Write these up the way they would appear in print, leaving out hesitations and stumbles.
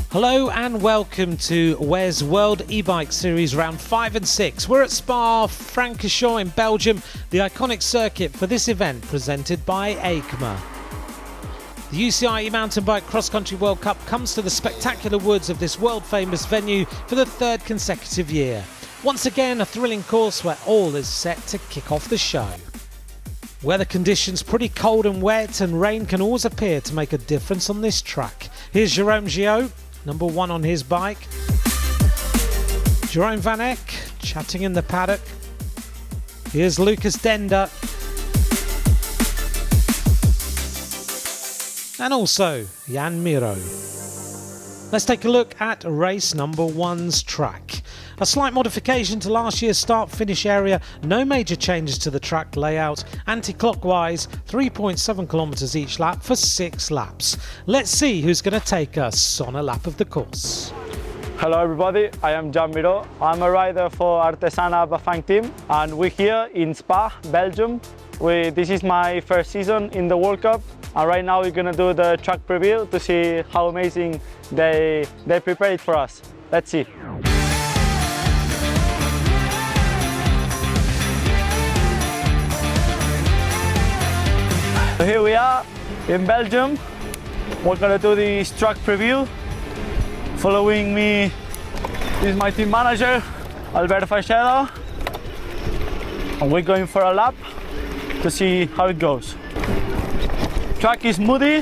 Hello and welcome to WES World E-Bike Series Round 5 and 6. We're at Spa-Francorchamps in Belgium, the iconic circuit for this event presented by E-MTB. The UCI E-Mountain Bike Cross Country World Cup comes to the spectacular woods of this world-famous venue for the third consecutive year. Once again, a thrilling course where all is set to kick off the show. Weather conditions pretty cold and wet, and rain can always appear to make a difference on this track. Here's Jerome Gio, number 1 on his bike. Jerome Van Eck chatting in the paddock. Here's Lucas Dender. And also Jan Miro. Let's take a look at race number 1's track. A slight modification to last year's start-finish area, no major changes to the track layout, anti-clockwise, 3.7 kilometers each lap for 6 laps. Let's see who's going to take us on a lap of the course. Hello everybody, I am Jan Miro. I'm a rider for Artesana Bafang team, and we're here in Spa, Belgium. This is my first season in the World Cup, and right now we're going to do the track preview to see how amazing they prepared for us. Let's see. So here we are in Belgium. We're gonna do this track preview. Following me is my team manager, Alberto Fachedo. And we're going for a lap to see how it goes. Track is muddy,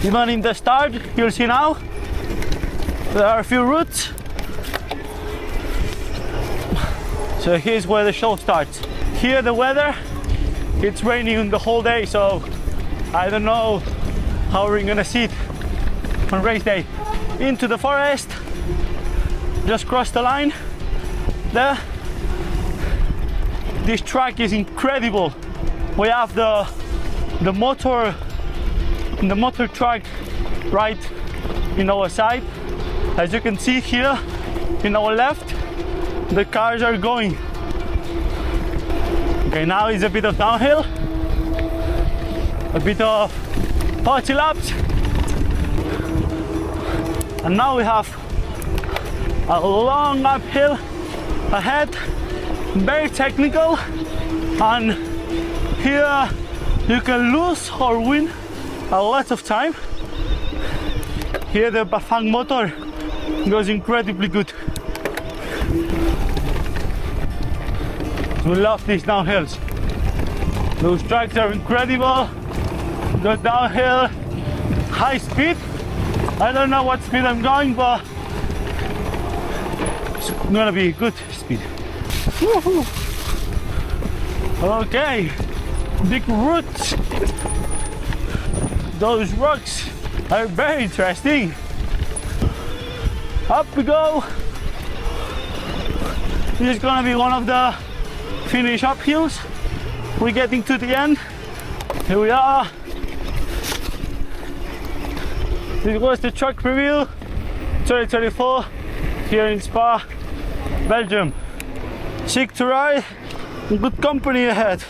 even in the start. You'll see now. There are a few routes. So here's where the show starts. Here the weather, it's raining the whole day, so I don't know how we're gonna see it on race day. Into the forest, just cross the line there. This track is incredible. We have the motor track right in our side. As you can see here in our left, the cars are going. Okay, now it's a bit of downhill, a bit of party laps, and now we have a long uphill ahead, very technical, and here you can lose or win a lot of time. Here the Bafang motor goes incredibly good. We love these downhills. Those tracks are incredible. Go downhill, high speed. I don't know what speed I'm going, but it's gonna be good speed. Woohoo. Okay, big roots. Those rocks are very interesting. Up we go. This is gonna be one of the finish uphills. We're getting to the end. Here we are. This was the track preview 2024 here in Spa, Belgium. Sick to ride, good company ahead.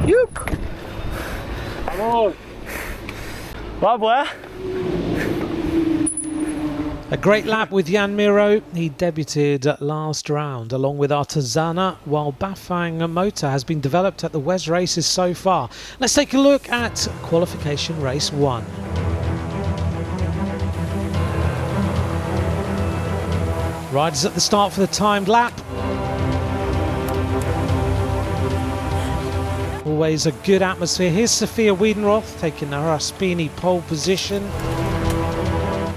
Yoop! Bravo, eh? A great lap with Jan Miro. He debuted at last round along with Artesana, while Bafang motor has been developed at the WES races so far. Let's take a look at qualification race 1. Riders at the start for the timed lap. Always a good atmosphere. Here's Sophia Wiedenroth taking her Aspini pole position.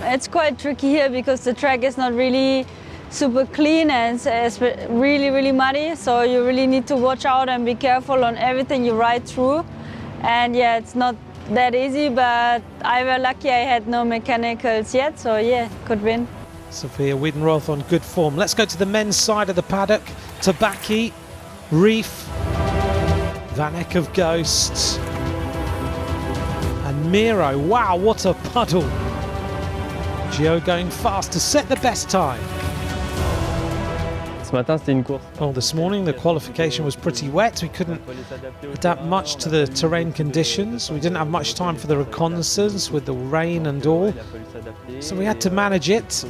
It's quite tricky here because the track is not really super clean and it's really muddy, so you really need to watch out and be careful on everything you ride through. And yeah, it's not that easy, but I was lucky I had no mechanicals yet, so yeah, could win. Sophia Wiedenroth on good form. Let's go to the men's side of the paddock. Tabaki, Reef, Van Eck of Ghosts, and Miro. Wow, what a puddle. Gio going fast to set the best time. Well, this morning the qualification was pretty wet. We couldn't adapt much to the terrain conditions. We didn't have much time for the reconnaissance with the rain and all. So we had to manage it.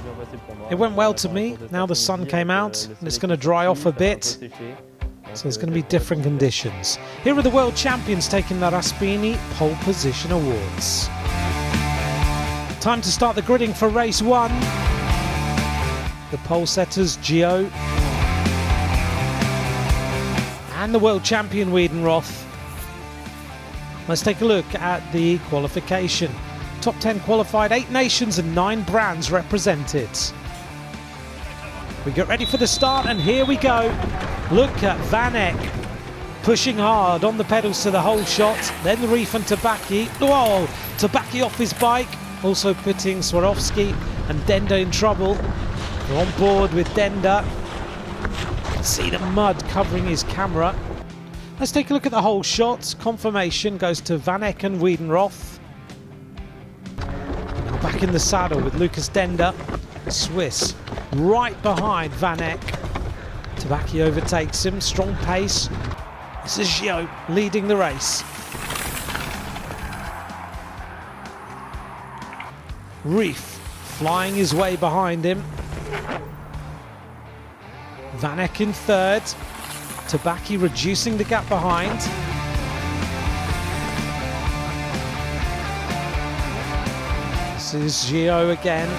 It went well to me. Now the sun came out and it's going to dry off a bit. So there's going to be different conditions. Here are the world champions taking the Raspini Pole Position Awards. Time to start the gridding for race 1. The pole setters Gio and the world champion Wiedenroth. Let's take a look at the qualification. Top 10 qualified, 8 nations and 9 brands represented. We get ready for the start and here we go. Look at Van Eck pushing hard on the pedals to the whole shot. Then the Reef and Tabaki. Whoa, Tabaki off his bike. Also putting Swarovski and Dender in trouble. We're on board with Dender. See the mud covering his camera. Let's take a look at the whole shot. Confirmation goes to Van Eck and Wiedenroth. Now back in the saddle with Lucas Dender, Swiss, right behind Van Eck. Tabaki overtakes him, strong pace. This is Gio leading the race. Reef flying his way behind him. Van Eck in third. Tabaki reducing the gap behind. This is Gio again.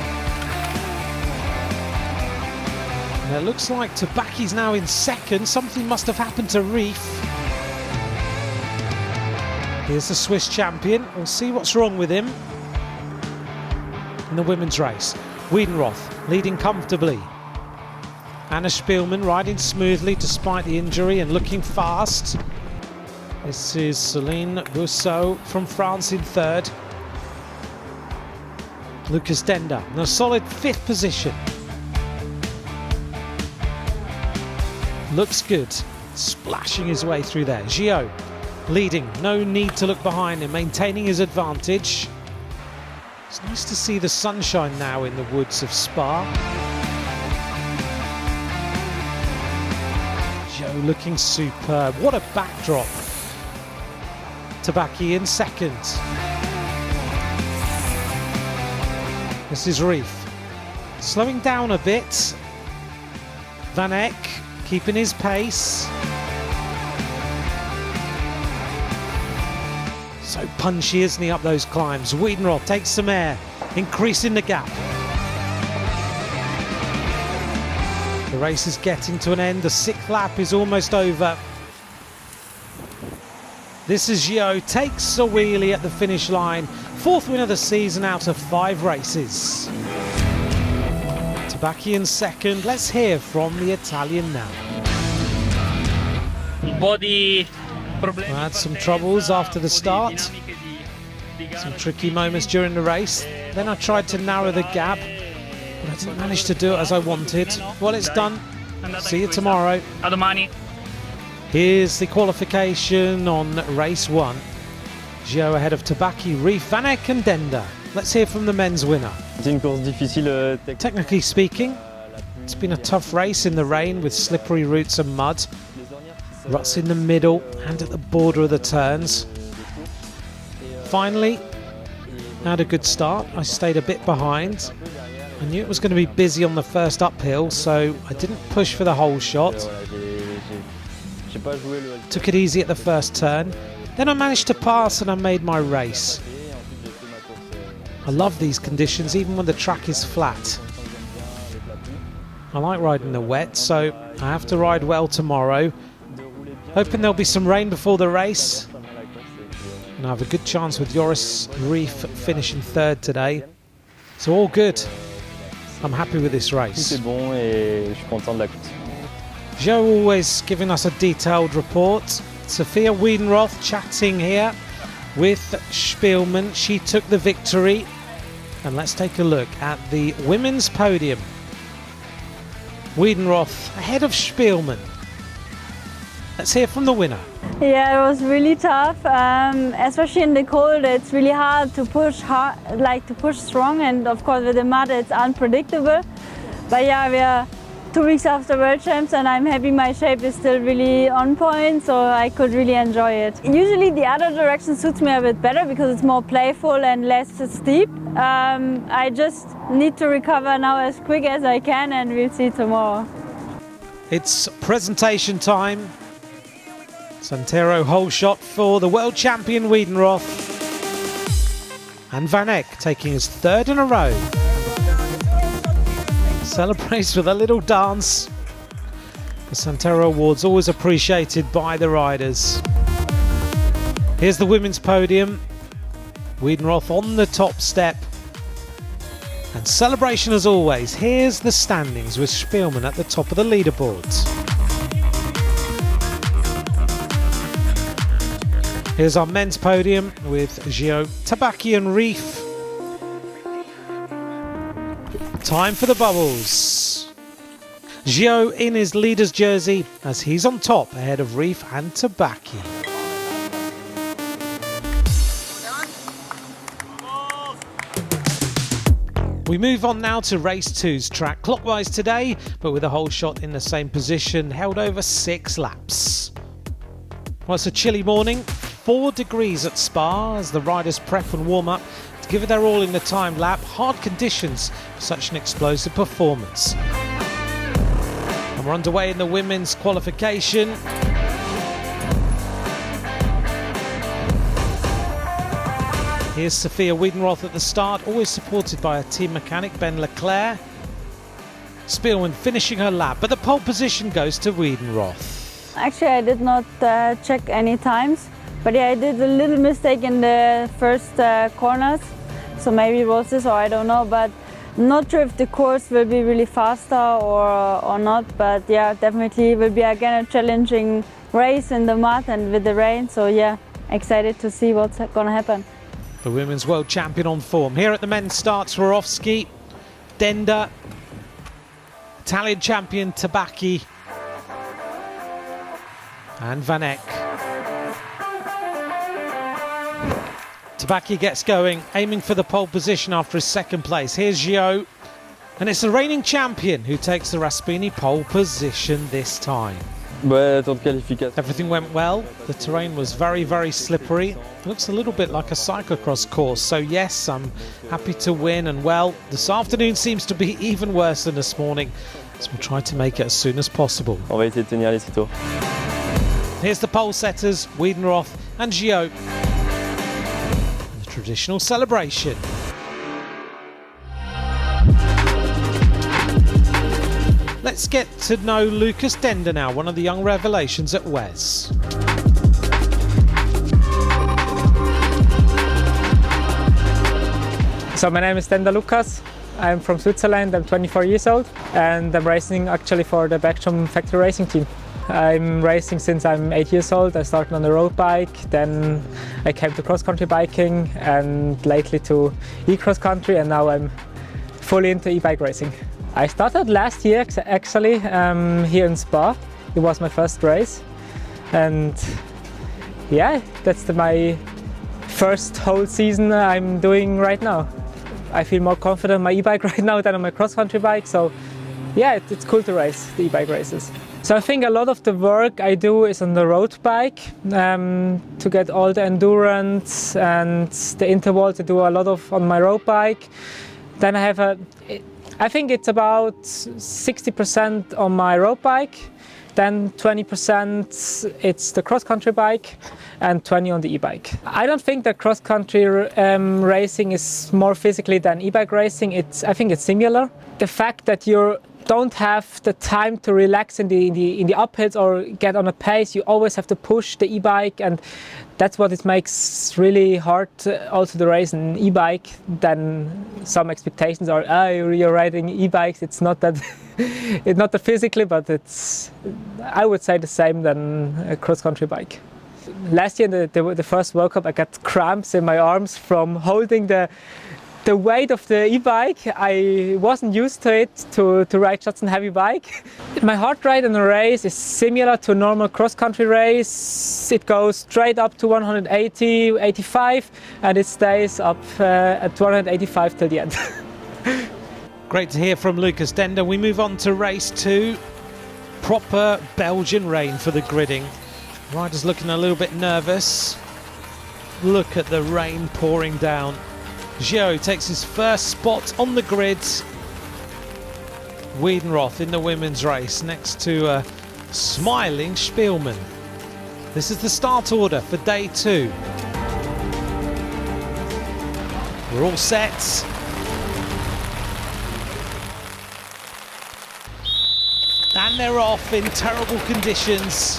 And it looks like Tabaki's now in second. Something must have happened to Reef. Here's the Swiss champion. We'll see what's wrong with him in the women's race. Wiedenroth leading comfortably. Anna Spielmann riding smoothly despite the injury and looking fast. This is Céline Rousseau from France in third. Lucas Dender in a solid 5th position. Looks good, splashing his way through there. Gio leading, no need to look behind him, maintaining his advantage. It's nice to see the sunshine now in the woods of Spa. Gio looking superb. What a backdrop. Tabaki in second. This is Reef. Slowing down a bit. Van Eck keeping his pace. So punchy, isn't he, up those climbs? Wiedenroth takes some air, increasing the gap. The race is getting to an end. The 6th lap is almost over. This is Gio, takes a wheelie at the finish line. 4th win of the season out of 5 races. Tabaki in second. Let's hear from the Italian now. We had some troubles after the start. Some tricky moments during the race. Then I tried to narrow the gap, but I didn't manage to do it as I wanted. Well, it's done. See you tomorrow. A domani. Here's the qualification on race 1. Gio ahead of Tabaki, Reef, Van Eck and Dender. Let's hear from the men's winner. Technically speaking, it's been a tough race in the rain with slippery routes and mud. Ruts in the middle and at the border of the turns. Finally, had a good start. I stayed a bit behind. I knew it was going to be busy on the first uphill, so I didn't push for the whole shot. Took it easy at the first turn. Then I managed to pass and I made my race. I love these conditions, even when the track is flat. I like riding the wet, so I have to ride well tomorrow. Hoping there'll be some rain before the race. And I have a good chance with Joris Reef finishing third today. So all good. I'm happy with this race. Joe always giving us a detailed report. Sophia Wiedenroth chatting here with Spielmann. She took the victory. And let's take a look at the women's podium. Wiedenroth ahead of Spielmann. Let's hear from the winner. Yeah, it was really tough, especially in the cold. It's really hard to push strong, and of course with the mud it's unpredictable. But yeah, 2 weeks after World Champs, and I'm happy my shape is still really on point, so I could really enjoy it. Usually the other direction suits me a bit better because it's more playful and less steep. I just need to recover now as quick as I can, and we'll see tomorrow. It's presentation time. Santero whole shot for the world champion Wiedenroth. And Van Eck taking his third in a row. Celebrates with a little dance. The Santero Awards always appreciated by the riders. Here's the women's podium. Wiedenroth on the top step. And celebration as always. Here's the standings with Spielmann at the top of the leaderboards. Here's our men's podium with Gio, Tabaki and Reef. Time for the bubbles. Gio in his leader's jersey as he's on top ahead of Reef and Tabaki. We move on now to race 2's track clockwise today, but with a whole shot in the same position, held over 6 laps. Well, it's a chilly morning, 4 degrees at Spa as the riders prep and warm up to give it their all in the timed lap. Hard conditions for such an explosive performance. And we're underway in the women's qualification. Here's Sophia Wiedenroth at the start, always supported by her team mechanic Ben Leclerc. Spielmann finishing her lap, but the pole position goes to Wiedenroth. Actually, I did not check any times, but yeah, I did a little mistake in the first corners, so maybe it was this or I don't know, but I'm not sure if the course will be really faster or not, but yeah, definitely will be again a challenging race in the mud and with the rain, so yeah, excited to see what's gonna happen. The women's world champion on form. Here at the men's start, Swarovski, Dender, Italian champion Tabaki, and Van Eck. Tabaki gets going, aiming for the pole position after his second place. Here's Gio, and it's the reigning champion who takes the Raspini pole position this time. Everything went well. The terrain was very, very slippery. Looks a little bit like a cyclocross course. So yes, I'm happy to win. And well, this afternoon seems to be even worse than this morning. So we'll try to make it as soon as possible. Here's the pole setters, Wiedenroth and Gio. And the traditional celebration. Let's get to know Lucas Dender now, one of the young revelations at WES. So my name is Dender Lucas. I'm from Switzerland. I'm 24 years old and I'm racing actually for the Belgium factory racing team. I'm racing since I'm 8 years old. I started on the road bike, then I came to cross-country biking and lately to e-cross country, and now I'm fully into e-bike racing. I started last year actually here in Spa. It was my first race, and yeah, that's my first whole season I'm doing right now. I feel more confident on my e-bike right now than on my cross-country bike, so yeah, it's cool to race the e-bike races. So I think a lot of the work I do is on the road bike to get all the endurance and the intervals. I do a lot of on my road bike. Then I have I think it's about 60% on my road bike, then 20% it's the cross-country bike, and 20% on the e-bike. I don't think that cross-country racing is more physically than e-bike racing. I think it's similar. The fact that you don't have the time to relax in the uphills or get on a pace, you always have to push the e-bike, and that's what it makes really hard also to race an e-bike. Then some expectations are, you're riding e-bikes, it's not that it's not that physically, but it's, I would say, the same than a cross-country bike. Last year the first World Cup, I got cramps in my arms from holding the weight of the e-bike. I wasn't used to it, to ride such a heavy bike. My heart rate in a race is similar to a normal cross-country race. It goes straight up to 180, 85, and it stays up at 185 till the end. Great to hear from Lucas Dender. We move on to race 2. Proper Belgian rain for the gridding. Riders looking a little bit nervous. Look at the rain pouring down. Gio takes his first spot on the grid. Wiedenroth in the women's race next to a smiling Spielmann. This is the start order for day 2. We're all set. And they're off in terrible conditions.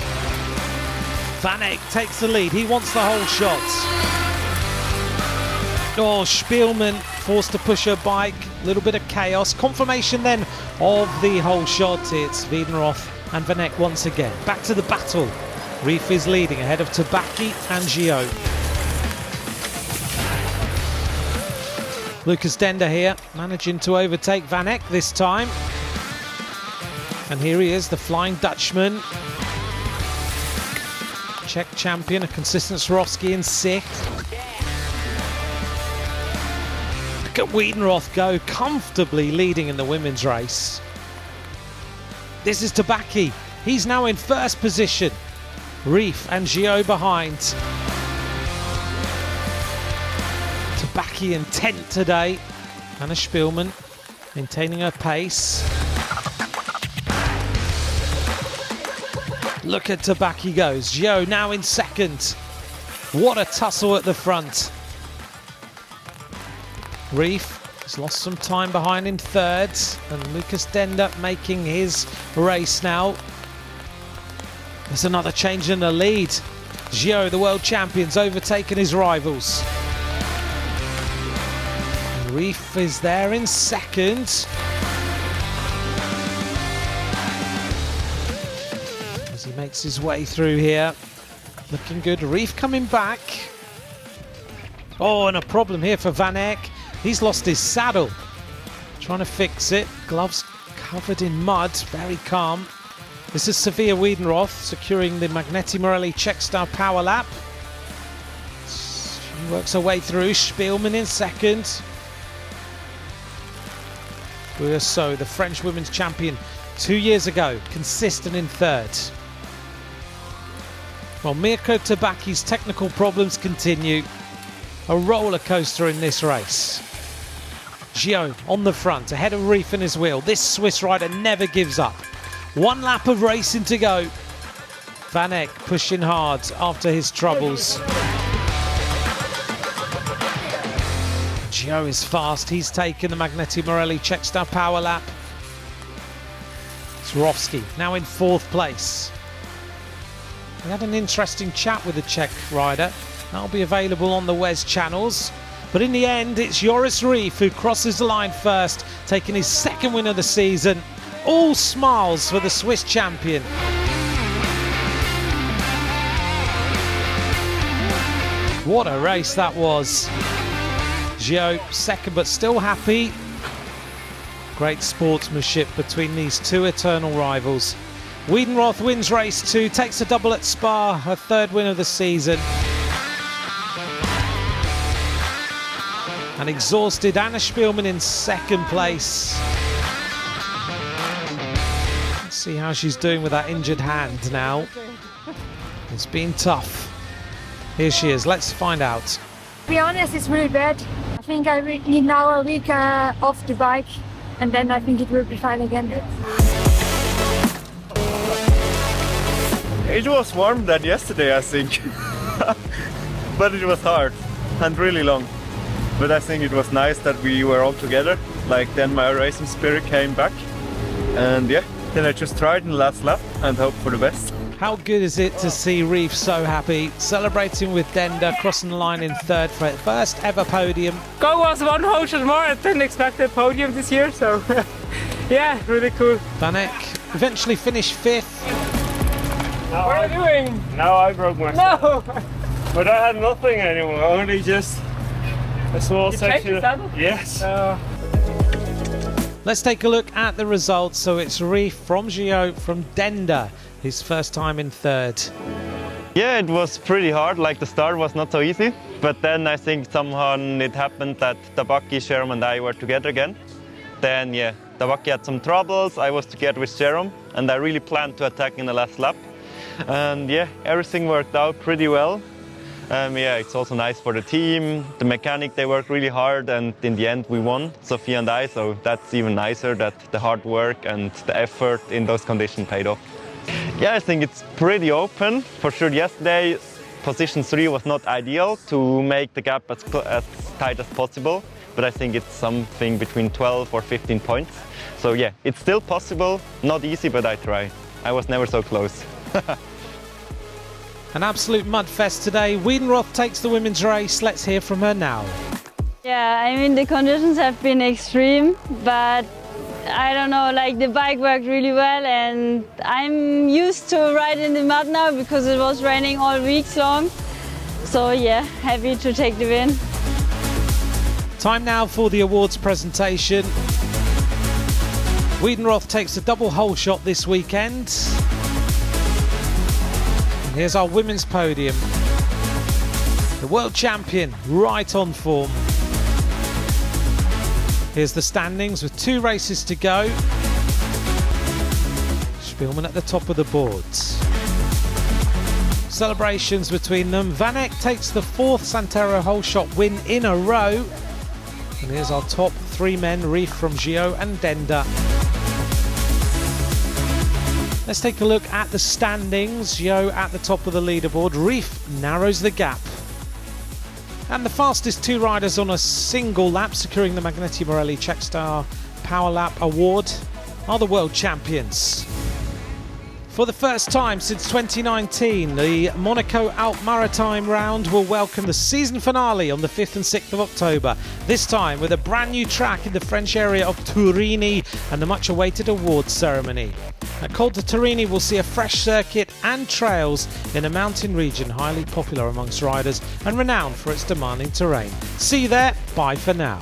Van Eyck takes the lead. He wants the whole shot. Oh, Spielmann forced to push her bike. A little bit of chaos. Confirmation then of the whole shot. It's Wiedenroth and Van Eyck once again. Back to the battle. Rief is leading ahead of Tabaki and Gio. Lucas Dender here, managing to overtake Van Eyck this time. And here he is, the Flying Dutchman. Czech champion, a consistent Swarovski in 6th. Look at Wiedenroth go, comfortably leading in the women's race. This is Tabaki. He's now in 1st position. Rief and Gio behind. Tabaki in 10th today. Anna Spielmann maintaining her pace. Look at Tabaki goes. Gio now in 2nd. What a tussle at the front. Rief has lost some time behind in 3rd. And Lucas Dender making his race now. There's another change in the lead. Gio, the world champion's overtaken his rivals. Rief is there in 2nd. As he makes his way through here. Looking good. Rief coming back. Oh, and a problem here for Van Eyck. He's lost his saddle. Trying to fix it. Gloves covered in mud. Very calm. This is Sofia Wiedenroth securing the Magneti Morelli Czech Style Power Lap. She works her way through. Spielmann in 2nd. So the French women's champion 2 years ago, consistent in 3rd. Well, Mirko Tabaki's technical problems continue. A roller coaster in this race. Gio on the front, ahead of Rief and his wheel. This Swiss rider never gives up. 1 lap of racing to go. Van Eyck pushing hard after his troubles. Gio is fast. He's taken the Magneti Morelli Czech Style Power Lap. Swarovski now in 4th place. We had an interesting chat with the Czech rider. That'll be available on the WES channels. But in the end, it's Joris Rief who crosses the line first, taking his 2nd win of the season. All smiles for the Swiss champion. What a race that was. Gio 2nd, but still happy. Great sportsmanship between these 2 eternal rivals. Wiedenroth wins race 2, takes a double at Spa, her 3rd win of the season. And exhausted Anna Spielmann in 2nd place. Let's see how she's doing with that injured hand now. It's been tough. Here she is, let's find out. To be honest, it's really bad. I think I need now a week off the bike, and then I think it will be fine again. It was warm than yesterday, I think. But it was hard and really long. But I think it was nice that we were all together. Like, then my racing spirit came back. And yeah, then I just tried in the last lap and hope for the best. How good is it to see Rief so happy, celebrating with Dender, crossing the line in 3rd for her first ever podium. Go was 1 whole shot more. I didn't expect a podium this year, so yeah, really cool. Van Eyck eventually finished 5th. What are you doing? Now I broke myself. No! But I had nothing anymore, only just a small You section. changed your saddle? Yes. Let's take a look at the results. So it's Rief from Gio from Dender, his first time in 3rd. Yeah, it was pretty hard. Like, the start was not so easy. But then I think somehow it happened that Tabaki, Sherm and I were together again. Then yeah, Tawaki had some troubles. I was together with Jerome, and I really planned to attack in the last lap. And yeah, everything worked out pretty well. Yeah, it's also nice for the team. The mechanic, they worked really hard, and in the end we won, Sophia and I, so that's even nicer that the hard work and the effort in those conditions paid off. Yeah, I think it's pretty open. For sure yesterday, position 3 was not ideal to make the gap as tight as possible, but I think it's something between 12 or 15 points. So yeah, it's still possible, not easy, but I try. I was never so close. An absolute mudfest today. Wiedenroth takes the women's race. Let's hear from her now. Yeah, I mean the conditions have been extreme, but I don't know, like the bike worked really well, and I'm used to ride in the mud now because it was raining all weeks long. So yeah, happy to take the win. Time now for the awards presentation. Wiedenroth takes a double hole shot this weekend. And here's our women's podium. The world champion, right on form. Here's the standings with 2 races to go. Spielman at the top of the boards. Celebrations between them. Van Eck takes the 4th Santero hole shot win in a row. And here's our top 3 men, Reef from Gio and Dender. Let's take a look at the standings. Gio at the top of the leaderboard. Reef narrows the gap. And the fastest 2 riders on a single lap, securing the Magneti Morelli Checkstar Power Lap Award, are the world champions. For the first time since 2019, the Monaco Alpes Maritime Round will welcome the season finale on the 5th and 6th of October, this time with a brand new track in the French area of Turini and the much awaited awards ceremony. Col de Turini will see a fresh circuit and trails in a mountain region highly popular amongst riders and renowned for its demanding terrain. See you there, bye for now.